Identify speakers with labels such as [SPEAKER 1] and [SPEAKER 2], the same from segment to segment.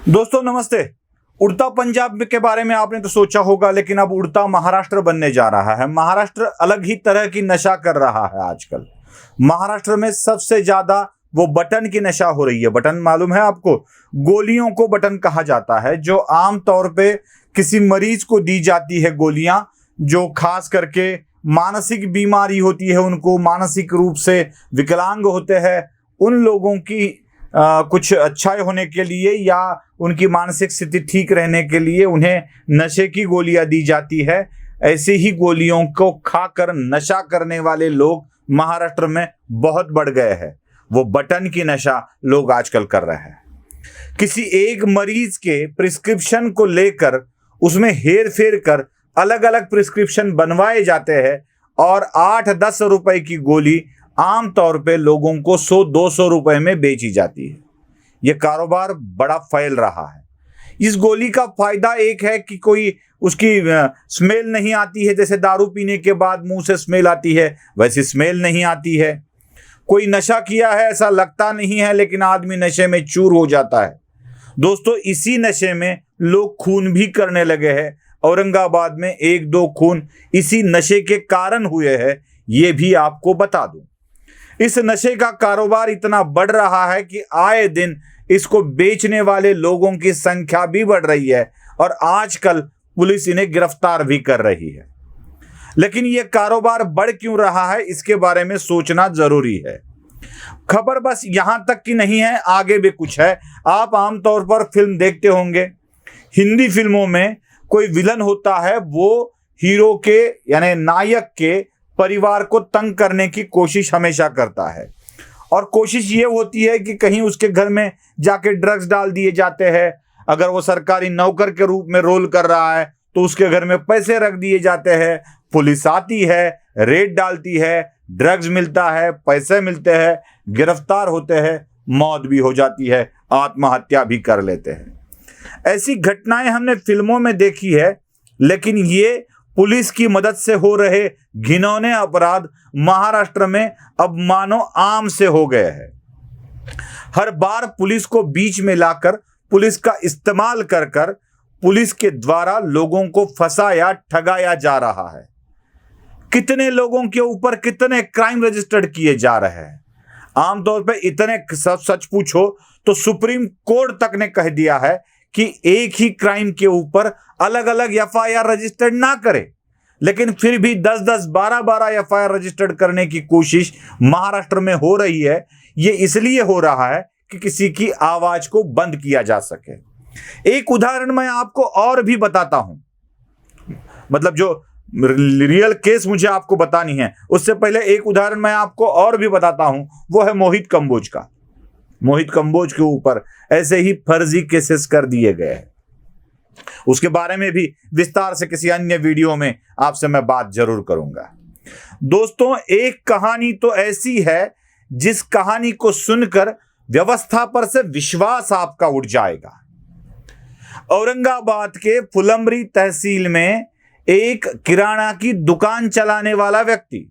[SPEAKER 1] दोस्तों नमस्ते। उड़ता पंजाब के बारे में आपने तो सोचा होगा, लेकिन अब उड़ता महाराष्ट्र बनने जा रहा है। महाराष्ट्र अलग ही तरह की नशा कर रहा है आजकल। महाराष्ट्र में सबसे ज्यादा वो बटन की नशा हो रही है। बटन मालूम है आपको? गोलियों को बटन कहा जाता है, जो आम तौर पे किसी मरीज को दी जाती है गोलियां, जो खास करके मानसिक बीमारी होती है, उनको मानसिक रूप से विकलांग होते हैं, उन लोगों की कुछ अच्छाई होने के लिए या उनकी मानसिक स्थिति ठीक रहने के लिए उन्हें नशे की गोलियां दी जाती है। ऐसी ही गोलियों को खाकर नशा करने वाले लोग महाराष्ट्र में बहुत बढ़ गए हैं। वो बटन की नशा लोग आजकल कर रहे हैं। किसी एक मरीज के प्रिस्क्रिप्शन को लेकर उसमें हेर फेर कर अलग अलग प्रिस्क्रिप्शन बनवाए जाते हैं और 8-10 रुपए की गोली आमतौर पे लोगों को 100-200 रुपए में बेची जाती है। यह कारोबार बड़ा फैल रहा है। इस गोली का फायदा एक है कि कोई उसकी स्मेल नहीं आती है, जैसे दारू पीने के बाद मुंह से स्मेल आती है वैसी स्मेल नहीं आती है। कोई नशा किया है ऐसा लगता नहीं है, लेकिन आदमी नशे में चूर हो जाता है। दोस्तों, इसी नशे में लोग खून भी करने लगे हैं। औरंगाबाद में 1-2 खून इसी नशे के कारण हुए हैं, ये भी आपको बता दूं। इस नशे का कारोबार इतना बढ़ रहा है कि आए दिन इसको बेचने वाले लोगों की संख्या भी बढ़ रही है और आजकल पुलिस इन्हें गिरफ्तार भी कर रही है। लेकिन यह कारोबार बढ़ क्यों रहा है, इसके बारे में सोचना जरूरी है। खबर बस यहां तक की नहीं है, आगे भी कुछ है। आप आमतौर पर फिल्म देखते होंगे, हिंदी फिल्मों में कोई विलन होता है, वो हीरो के यानी नायक के परिवार को तंग करने की कोशिश हमेशा करता है और कोशिश ये होती है कि कहीं उसके घर में जाके ड्रग्स डाल दिए जाते हैं। अगर वो सरकारी नौकर के रूप में रोल कर रहा है तो उसके घर में पैसे रख दिए जाते हैं। पुलिस आती है, रेड डालती है, ड्रग्स मिलता है, पैसे मिलते हैं, गिरफ्तार होते हैं, मौत भी हो जाती है, आत्महत्या भी कर लेते हैं। ऐसी घटनाएं हमने फिल्मों में देखी है, लेकिन ये पुलिस की मदद से हो रहे घिनौने अपराध महाराष्ट्र में अब मानो आम से हो गए हैं। हर बार पुलिस को बीच में लाकर पुलिस का इस्तेमाल कर कर पुलिस के द्वारा लोगों को फंसाया, ठगाया जा रहा है। कितने लोगों के ऊपर कितने क्राइम रजिस्टर्ड किए जा रहे हैं। आमतौर पर इतने सब सच पूछो तो सुप्रीम कोर्ट तक ने कह दिया है कि एक ही क्राइम के ऊपर अलग अलग एफआईआर रजिस्टर्ड ना करे, लेकिन फिर भी 10-10, 12-12 एफआईआर रजिस्टर्ड करने की कोशिश महाराष्ट्र में हो रही है। ये इसलिए हो रहा है कि किसी की आवाज को बंद किया जा सके। एक उदाहरण मैं आपको और भी बताता हूं, मतलब जो रियल केस मुझे आपको बतानी है, उससे पहले एक उदाहरण मैं आपको और भी बताता हूं, वो है मोहित कंबोज का। मोहित कंबोज के ऊपर ऐसे ही फर्जी केसेस कर दिए गए हैं। उसके बारे में भी विस्तार से किसी अन्य वीडियो में आपसे मैं बात जरूर करूंगा। दोस्तों, एक कहानी तो ऐसी है जिस कहानी को सुनकर व्यवस्था पर से विश्वास आपका उठ जाएगा। औरंगाबाद के फुलंब्री तहसील में एक किराना की दुकान चलाने वाला व्यक्ति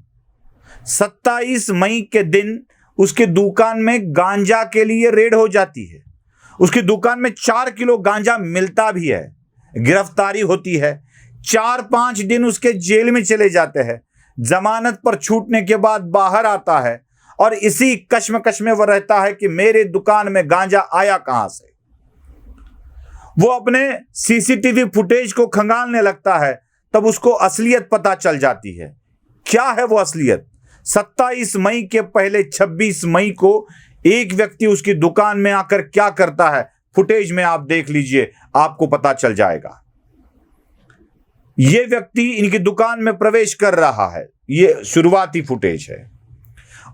[SPEAKER 1] 27 मई के दिन उसकी दुकान में गांजा के लिए रेड हो जाती है। उसकी दुकान में 4 किलो गांजा मिलता भी है। गिरफ्तारी होती है। 4-5 दिन उसके जेल में चले जाते हैं। जमानत पर छूटने के बाद बाहर आता है और इसी कश्मकश में वह रहता है कि मेरे दुकान में गांजा आया कहां से। वो अपने सीसीटीवी फुटेज को खंगालने लगता है, तब उसको असलियत पता चल जाती है। क्या है वो असलियत? 27 मई के पहले 26 मई को एक व्यक्ति उसकी दुकान में आकर क्या करता है, फुटेज में आप देख लीजिए, आपको पता चल जाएगा। यह व्यक्ति इनकी दुकान में प्रवेश कर रहा है, यह शुरुआती फुटेज है।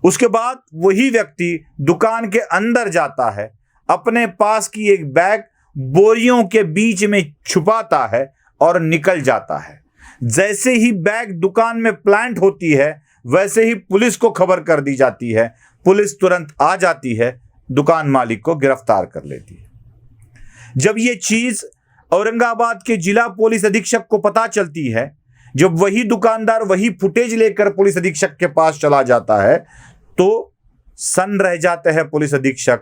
[SPEAKER 1] उसके बाद वही व्यक्ति दुकान के अंदर जाता है, अपने पास की एक बैग बोरियों के बीच में छुपाता है और निकल जाता है। जैसे ही बैग दुकान में प्लांट होती है, वैसे ही पुलिस को खबर कर दी जाती है। पुलिस तुरंत आ जाती है, दुकान मालिक को गिरफ्तार कर लेती है। जब ये चीज औरंगाबाद के जिला पुलिस अधीक्षक को पता चलती है, जब वही दुकानदार वही फुटेज लेकर पुलिस अधीक्षक के पास चला जाता है, तो सन्न रह जाते हैं पुलिस अधीक्षक,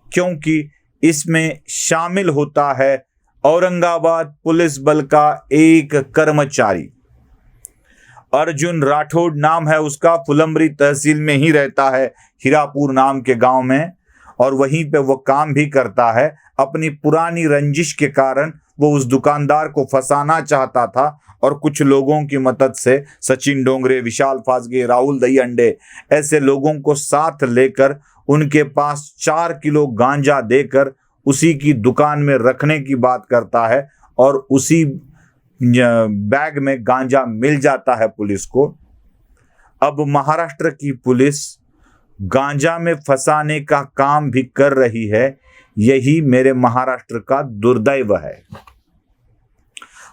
[SPEAKER 1] क्योंकि इसमें शामिल होता है औरंगाबाद पुलिस बल का एक कर्मचारी। अर्जुन राठौड़ नाम है उसका, फुलंब्री तहसील में ही रहता है, हीरापुर नाम के गांव में, और वहीं पे वो काम भी करता है। अपनी पुरानी रंजिश के कारण वो उस दुकानदार को फंसाना चाहता था और कुछ लोगों की मदद से सचिन डोंगरे, विशाल फासगे, राहुल दहीहंडे ऐसे लोगों को साथ लेकर उनके पास 4 किलो गांजा देकर उसी की दुकान में रखने की बात करता है और उसी बैग में गांजा मिल जाता है पुलिस को। अब महाराष्ट्र की पुलिस गांजा में फंसाने का काम भी कर रही है। यही मेरे महाराष्ट्र का दुर्दैव है।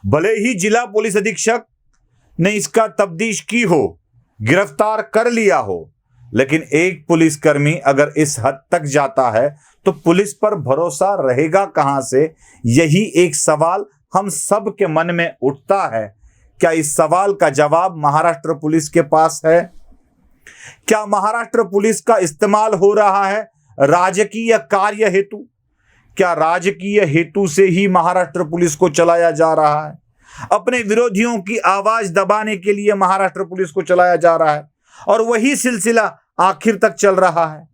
[SPEAKER 1] भले ही जिला पुलिस अधीक्षक ने इसका तफ्तीश की हो, गिरफ्तार कर लिया हो, लेकिन एक पुलिसकर्मी अगर इस हद तक जाता है तो पुलिस पर भरोसा रहेगा कहां से? यही एक सवाल हम सब के मन में उठता है। क्या इस सवाल का जवाब महाराष्ट्र पुलिस के पास है? क्या महाराष्ट्र पुलिस का इस्तेमाल हो रहा है राजकीय कार्य हेतु? क्या राजकीय हेतु से ही महाराष्ट्र पुलिस को चलाया जा रहा है? अपने विरोधियों की आवाज दबाने के लिए महाराष्ट्र पुलिस को चलाया जा रहा है और वही सिलसिला आखिर तक चल रहा है।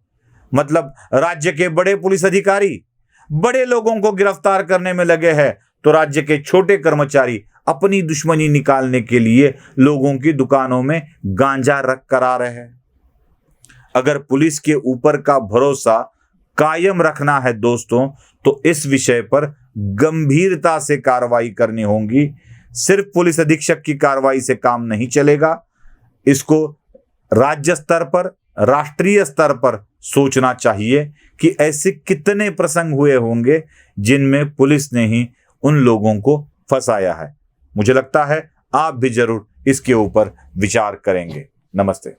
[SPEAKER 1] मतलब राज्य के बड़े पुलिस अधिकारी बड़े लोगों को गिरफ्तार करने में लगे हैं तो राज्य के छोटे कर्मचारी अपनी दुश्मनी निकालने के लिए लोगों की दुकानों में गांजा रख कर आ रहे हैं। अगर पुलिस के ऊपर का भरोसा कायम रखना है दोस्तों, तो इस विषय पर गंभीरता से कार्रवाई करनी होगी। सिर्फ पुलिस अधीक्षक की कार्रवाई से काम नहीं चलेगा, इसको राज्य स्तर पर, राष्ट्रीय स्तर पर सोचना चाहिए कि ऐसे कितने प्रसंग हुए होंगे जिनमें पुलिस ने ही उन लोगों को फंसाया है। मुझे लगता है आप भी जरूर इसके ऊपर विचार करेंगे। नमस्ते।